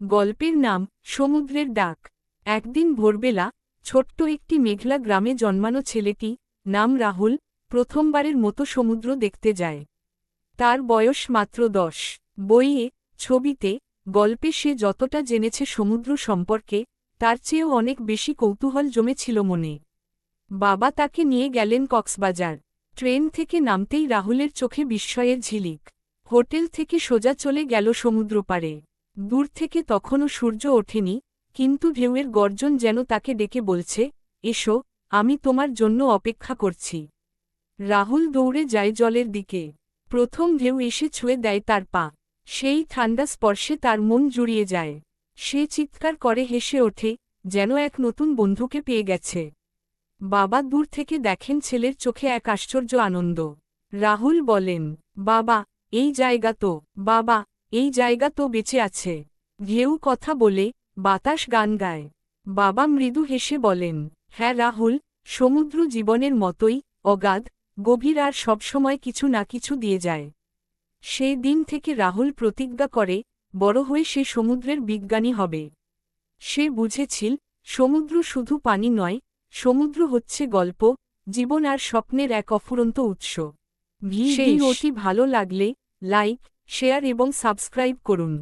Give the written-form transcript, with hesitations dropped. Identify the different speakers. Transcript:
Speaker 1: গল্পের নাম সমুদ্রের ডাক। একদিন ভোরবেলা ছোট্ট একটি মেঘলা গ্রামে জন্মানো ছেলেটি, নাম রাহুল, প্রথমবারের মতো সমুদ্র দেখতে যায়। তার বয়স মাত্র 10। বইয়ে, ছবিতে, গল্পে সে যতটা জেনেছে সমুদ্র সম্পর্কে, তার চেয়েও অনেক বেশি কৌতূহল জমেছিল মনে। বাবা তাকে নিয়ে গেলেন কক্সবাজার। ট্রেন থেকে নামতেই রাহুলের চোখে বিস্ময়ের ঝিলিক। হোটেল থেকে সোজা চলে গেল সমুদ্রপাড়ে। দূর থেকে তখনও সূর্য ওঠেনি, কিন্তু ঢেউয়ের গর্জন যেন তাকে ডেকে বলছে, এসো, আমি তোমার জন্য অপেক্ষা করছি। রাহুল দৌড়ে যায় জলের দিকে। প্রথম ঢেউ এসে ছুঁয়ে দেয় তার পা। সেই ঠান্ডা স্পর্শে তার মন জুড়িয়ে যায়। সে চিৎকার করে হেসে ওঠে, যেন এক নতুন বন্ধুকে পেয়ে গেছে। বাবা দূর থেকে দেখেন ছেলের চোখে এক আশ্চর্য আনন্দ। রাহুল বলেন, বাবা, এই জায়গা তো, বাবা, এই জায়গা তো বেঁচে আছে। ঢেউ কথা বলে, বাতাস গান গায়। বাবা মৃদু হেসে বলেন, হ্যাঁ রাহুল, সমুদ্র জীবনের মতোই অগাধ, গভীর আর সবসময় কিছু না কিছু দিয়ে যায়। সেই দিন থেকে রাহুল প্রতিজ্ঞা করে, বড় হয়ে সে সমুদ্রের বিজ্ঞানী হবে। সে বুঝেছিল, সমুদ্র শুধু পানি নয়, সমুদ্র হচ্ছে গল্প, জীবন আর স্বপ্নের এক অফুরন্ত উৎস। ভিডিওটি ভালো লাগলে লাইক, শেয়ার এবং সাবস্ক্রাইব করুন।